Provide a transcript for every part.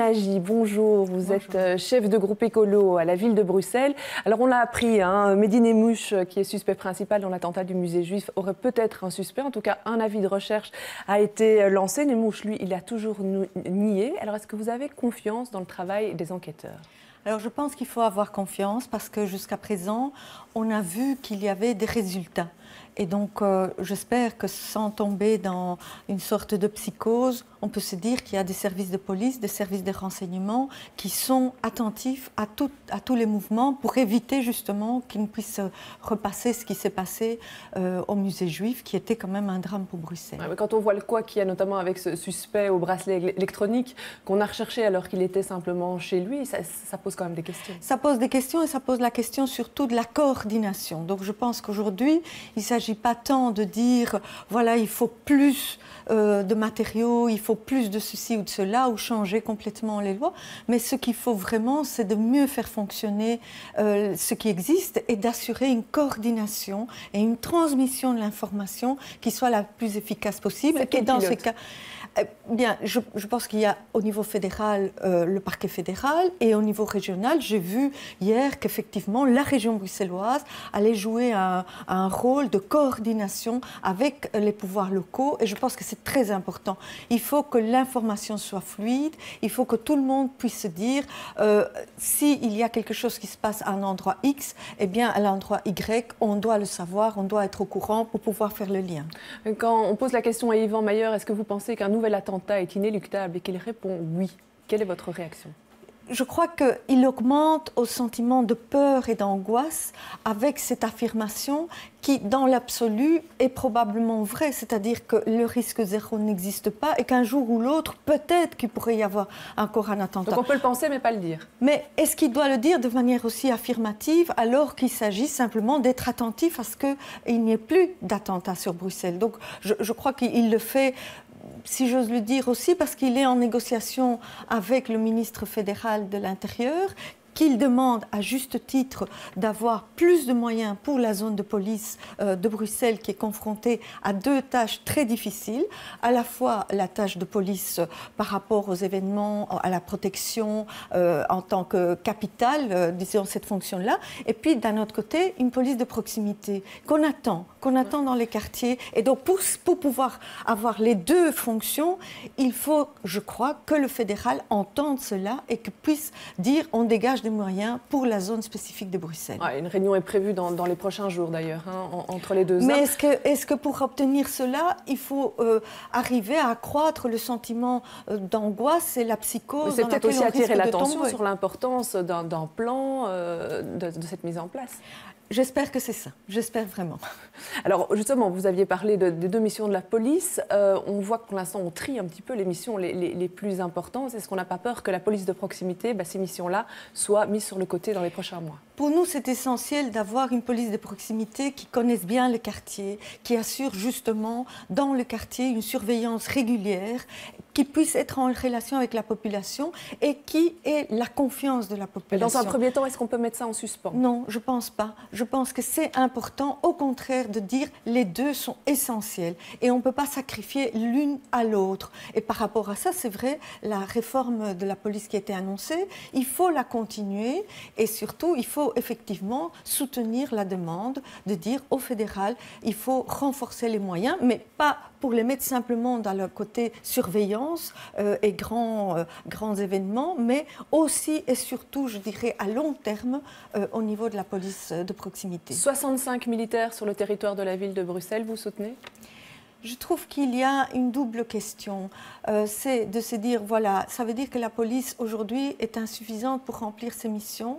Nagy, bonjour. Vous êtes chef de groupe écolo à la ville de Bruxelles. Alors on l'a appris, Mehdi Nemmouche, qui est suspect principal dans l'attentat du musée juif, aurait peut-être un suspect. En tout cas, un avis de recherche a été lancé. Nemmouche, lui, il a toujours nié. Alors est-ce que vous avez confiance dans le travail des enquêteurs ? Alors je pense qu'il faut avoir confiance parce que jusqu'à présent, on a vu qu'il y avait des résultats. Et donc j'espère que sans tomber dans une sorte de psychose, on peut se dire qu'il y a des services de police, des services de renseignement qui sont attentifs à tous les mouvements pour éviter justement qu'ils ne puissent repasser ce qui s'est passé au musée juif, qui était quand même un drame pour Bruxelles. Ouais, mais quand on voit le quoi qu'il y a notamment avec ce suspect au bracelet électronique qu'on a recherché alors qu'il était simplement chez lui, ça pose quand même des questions. Ça pose des questions et ça pose la question surtout de la coordination. Donc je pense qu'aujourd'hui, il ne s'agit pas tant de dire, voilà, il faut plus de matériaux, il faut plus de ceci ou de cela, ou changer complètement les lois, mais ce qu'il faut vraiment, c'est de mieux faire fonctionner ce qui existe et d'assurer une coordination et une transmission de l'information qui soit la plus efficace possible. Et dans ce cas, bien, je pense qu'il y a au niveau fédéral le parquet fédéral et au niveau régional, j'ai vu hier qu'effectivement la région bruxelloise allait jouer un rôle de coordination avec les pouvoirs locaux et je pense que c'est très important. Il faut que l'information soit fluide, il faut que tout le monde puisse se dire s'il y a quelque chose qui se passe à un endroit X, eh bien à l'endroit Y, on doit le savoir, on doit être au courant pour pouvoir faire le lien. Quand on pose la question à Yvan Mayer, est-ce que vous pensez qu'un nouvel attentat est inéluctable et qu'il répond oui? Quelle est votre réaction? Je crois qu'il augmente au sentiment de peur et d'angoisse avec cette affirmation qui, dans l'absolu, est probablement vraie. C'est-à-dire que le risque zéro n'existe pas et qu'un jour ou l'autre, peut-être qu'il pourrait y avoir encore un attentat. Donc on peut le penser mais pas le dire. Mais est-ce qu'il doit le dire de manière aussi affirmative alors qu'il s'agit simplement d'être attentif à ce qu'il n'y ait plus d'attentat sur Bruxelles? Donc je crois qu'il le fait, si j'ose le dire aussi, parce qu'il est en négociation avec le ministre fédéral de l'Intérieur, qu'il demande à juste titre d'avoir plus de moyens pour la zone de police de Bruxelles qui est confrontée à deux tâches très difficiles, à la fois la tâche de police par rapport aux événements, à la protection en tant que capitale, disons cette fonction-là, et puis d'un autre côté, une police de proximité qu'on attend dans les quartiers. Et donc pour pouvoir avoir les deux fonctions, il faut, je crois, que le fédéral entende cela et que puisse dire on dégage des moyens pour la zone spécifique de Bruxelles. Ouais, une réunion est prévue dans les prochains jours d'ailleurs, entre les deux. Mais est-ce que pour obtenir cela, il faut arriver à accroître le sentiment d'angoisse et la psychose? C'est peut-être aussi attirer l'attention sur l'importance d'un plan de cette mise en place. J'espère que c'est ça, j'espère vraiment. Alors justement, vous aviez parlé des deux missions de la police. On voit que pour l'instant, on trie un petit peu les missions les plus importantes. Est-ce qu'on n'a pas peur que la police de proximité, ces missions-là, soient mises sur le côté dans les prochains mois? Pour nous, c'est essentiel d'avoir une police de proximité qui connaisse bien le quartier, qui assure justement dans le quartier une surveillance régulière, qui puisse être en relation avec la population et qui ait la confiance de la population. Mais dans un premier temps, est-ce qu'on peut mettre ça en suspens? Non, je ne pense pas. Je pense que c'est important, au contraire, de dire les deux sont essentiels et on ne peut pas sacrifier l'une à l'autre. Et par rapport à ça, c'est vrai, la réforme de la police qui a été annoncée, il faut la continuer et surtout, il faut effectivement soutenir la demande de dire au fédéral, il faut renforcer les moyens, mais pas pour les mettre simplement dans le côté surveillance et grands événements, mais aussi et surtout, je dirais, à long terme au niveau de la police de proximité. 65 militaires sur le territoire de la ville de Bruxelles, vous soutenez ? Je trouve qu'il y a une double question. C'est de se dire, voilà, ça veut dire que la police aujourd'hui est insuffisante pour remplir ses missions.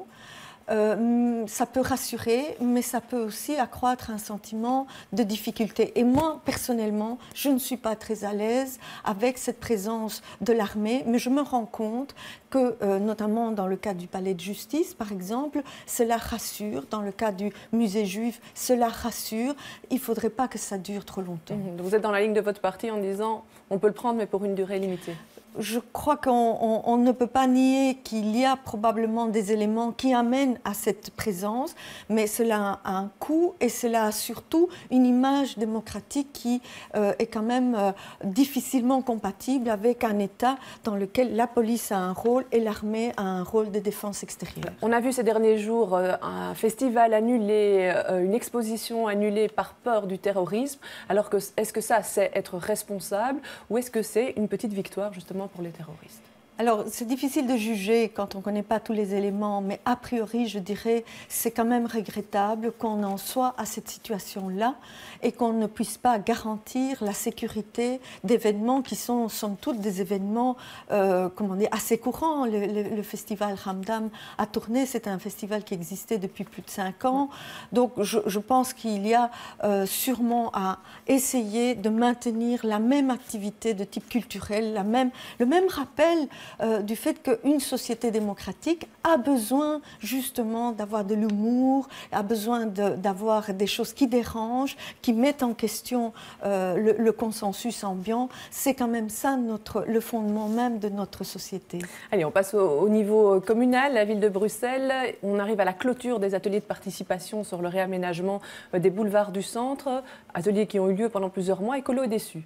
Ça peut rassurer, mais ça peut aussi accroître un sentiment de difficulté. Et moi, personnellement, je ne suis pas très à l'aise avec cette présence de l'armée, mais je me rends compte que, notamment dans le cas du palais de justice, par exemple, cela rassure. Dans le cas du musée juif, cela rassure. Il ne faudrait pas que ça dure trop longtemps. Vous êtes dans la ligne de votre parti en disant on peut le prendre, mais pour une durée limitée. je crois qu'on ne peut pas nier qu'il y a probablement des éléments qui amènent à cette présence, mais cela a un coût et cela a surtout une image démocratique qui est quand même difficilement compatible avec un État dans lequel la police a un rôle et l'armée a un rôle de défense extérieure. On a vu ces derniers jours un festival annulé, une exposition annulée par peur du terrorisme. Alors est-ce que ça, c'est être responsable ou est-ce que c'est une petite victoire justement pour les terroristes? Alors, c'est difficile de juger quand on ne connaît pas tous les éléments, mais a priori, je dirais, c'est quand même regrettable qu'on en soit à cette situation-là et qu'on ne puisse pas garantir la sécurité d'événements qui sont, somme toute, des événements comment dire, assez courants. Le festival Ramdam a tourné, c'est un festival qui existait depuis plus de 5 ans. Donc, je pense qu'il y a sûrement à essayer de maintenir la même activité de type culturel, le même rappel du fait qu'une société démocratique a besoin justement d'avoir de l'humour, a besoin d'avoir des choses qui dérangent, qui mettent en question le consensus ambiant. C'est quand même ça le fondement même de notre société. Allez, on passe au niveau communal, la ville de Bruxelles. On arrive à la clôture des ateliers de participation sur le réaménagement des boulevards du centre, ateliers qui ont eu lieu pendant plusieurs mois. Écolo est déçu.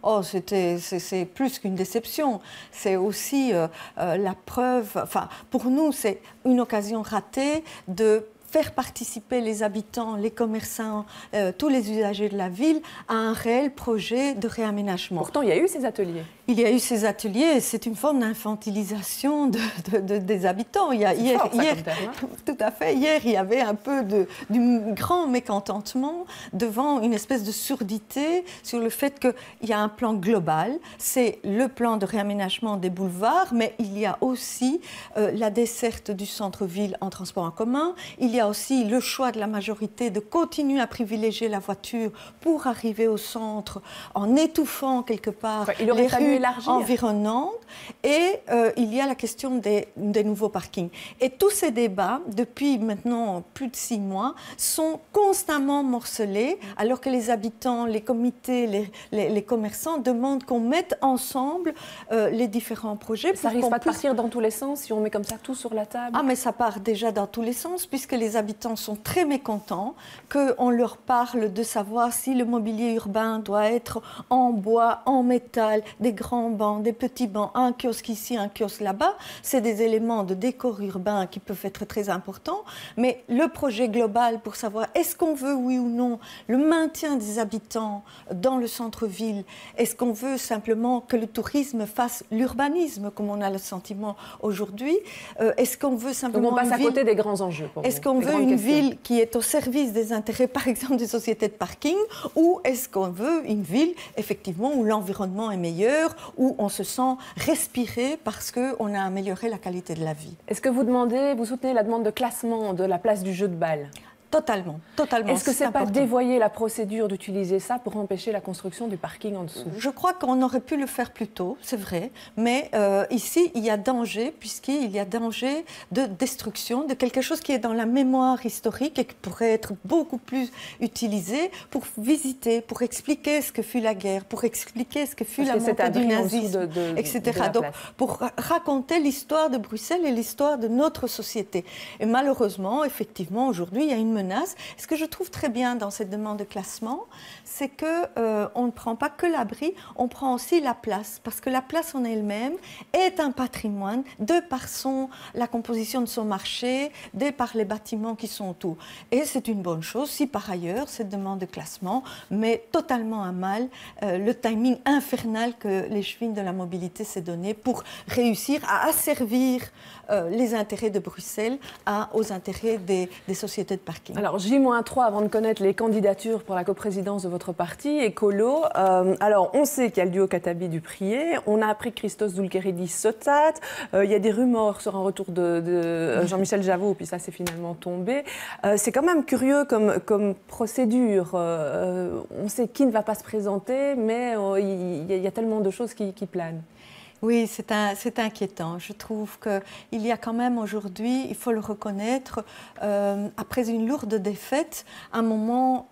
Oh, c'est plus qu'une déception. C'est aussi la preuve, enfin, pour nous, c'est une occasion ratée de faire participer les habitants, les commerçants, tous les usagers de la ville à un réel projet de réaménagement. Pourtant, il y a eu ces ateliers. Il y a eu ces ateliers et c'est une forme d'infantilisation des habitants. Hier, tout à fait. Hier, il y avait un peu du grand mécontentement devant une espèce de surdité sur le fait qu'il y a un plan global. C'est le plan de réaménagement des boulevards, mais il y a aussi la desserte du centre-ville en transport en commun. Il y a aussi le choix de la majorité de continuer à privilégier la voiture pour arriver au centre en étouffant quelque part les rues environnantes. Et il y a la question des nouveaux parkings. Et tous ces débats, depuis maintenant plus de 6 mois, sont constamment morcelés, alors que les habitants, les comités, les commerçants demandent qu'on mette ensemble les différents projets. Ça risque pas de partir dans tous les sens si on met comme ça tout sur la table? Ah, mais ça part déjà dans tous les sens, puisque les habitants sont très mécontents qu'on leur parle de savoir si le mobilier urbain doit être en bois, en métal, des grands bancs, des petits bancs, un kiosque ici, un kiosque là-bas. C'est des éléments de décor urbain qui peuvent être très importants, mais le projet global pour savoir est-ce qu'on veut, oui ou non, le maintien des habitants dans le centre-ville, est-ce qu'on veut simplement que le tourisme fasse l'urbanisme, comme on a le sentiment aujourd'hui, est-ce qu'on veut simplement... Donc on passe à côté des grands enjeux. Est-ce qu'on veut une ville qui est au service des intérêts, par exemple, des sociétés de parking, ou est-ce qu'on veut une ville, effectivement, où l'environnement est meilleur, où on se sent respirer parce qu'on a amélioré la qualité de la vie? Est-ce que vous soutenez la demande de classement de la place du jeu de balle? Totalement, totalement. Est-ce que c'est pas dévoyer la procédure d'utiliser ça pour empêcher la construction du parking en dessous? Je crois qu'on aurait pu le faire plus tôt, c'est vrai, mais ici, il y a danger, puisqu'il y a danger de destruction de quelque chose qui est dans la mémoire historique et qui pourrait être beaucoup plus utilisé pour visiter, pour expliquer ce que fut la guerre, pour expliquer ce que fut la montée du nazisme, etc. Donc, pour raconter l'histoire de Bruxelles et l'histoire de notre société. Et malheureusement, effectivement, aujourd'hui, il y a une menace. Ce que je trouve très bien dans cette demande de classement, c'est qu'on ne prend pas que l'abri, on prend aussi la place, parce que la place en elle-même est un patrimoine de par la composition de son marché, de par les bâtiments qui sont autour. Et c'est une bonne chose si par ailleurs cette demande de classement met totalement à mal le timing infernal que l'échevine de la mobilité s'est donné pour réussir à asservir les intérêts de Bruxelles aux intérêts des sociétés de parking. Alors, J-3 avant de connaître les candidatures pour la coprésidence de votre parti, Écolo. Alors, on sait qu'il y a le duo Katabi-Dupriez. On a appris que Christos Doulkeridis sautate. Il y a des rumeurs sur un retour de Jean-Michel Javot, puis ça, c'est finalement tombé. C'est quand même curieux comme procédure. On sait qui ne va pas se présenter, mais il y a tellement de choses qui planent. Oui, c'est inquiétant. Je trouve qu'il y a quand même aujourd'hui, il faut le reconnaître, après une lourde défaite, un moment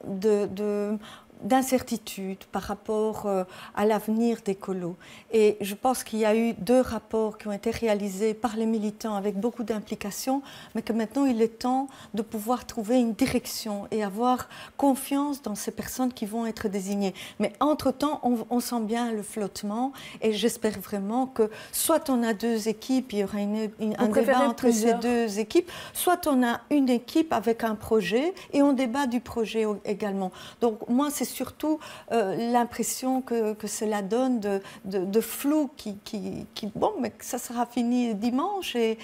d'incertitude par rapport à l'avenir d'Écolo. Et je pense qu'il y a eu 2 rapports qui ont été réalisés par les militants avec beaucoup d'implications, mais que maintenant il est temps de pouvoir trouver une direction et avoir confiance dans ces personnes qui vont être désignées. Mais entre-temps, on sent bien le flottement et j'espère vraiment que soit on a 2 équipes, il y aura un débat entre ces 2 équipes, soit on a une équipe avec un projet et on débat du projet également. Donc moi, c'est surtout l'impression que cela donne de flou bon, mais ça sera fini dimanche et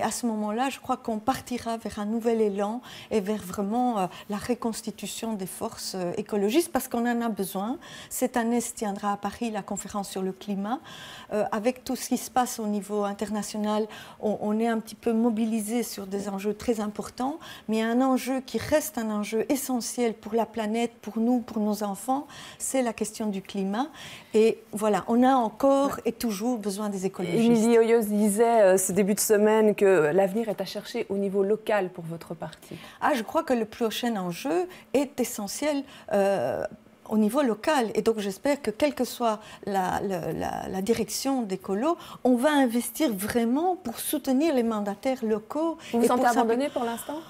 à ce moment-là, je crois qu'on partira vers un nouvel élan et vers vraiment la reconstitution des forces écologistes parce qu'on en a besoin. Cette année se tiendra à Paris la conférence sur le climat. Avec tout ce qui se passe au niveau international, on est un petit peu mobilisé sur des enjeux très importants, mais il y a un enjeu qui reste un enjeu essentiel pour la planète, pour nous, pour nos enfants, c'est la question du climat. Et voilà, on a encore et toujours besoin des écologistes. Émilie Hoyos disait ce début de semaine que l'avenir est à chercher au niveau local pour votre parti. Je crois que le prochain enjeu est essentiel au niveau local. Et donc j'espère que quelle que soit la direction d'Écolo, on va investir vraiment pour soutenir les mandataires locaux. Vous vous sentez abandonné pour l'instant ?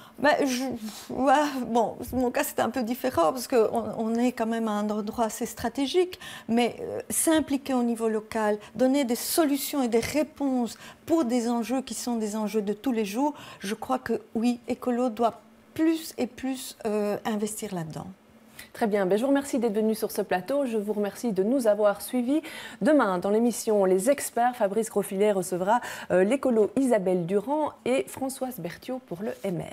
Bon, mon cas c'est un peu différent parce qu'on est quand même à un endroit assez stratégique, mais s'impliquer au niveau local, donner des solutions et des réponses pour des enjeux qui sont des enjeux de tous les jours, je crois que oui, Écolo doit plus et plus investir là-dedans. Très bien, je vous remercie d'être venu sur ce plateau, je vous remercie de nous avoir suivis. Demain, dans l'émission Les Experts, Fabrice Grosfilet recevra l'écolo Isabelle Durand et Françoise Berthiaud pour le MR.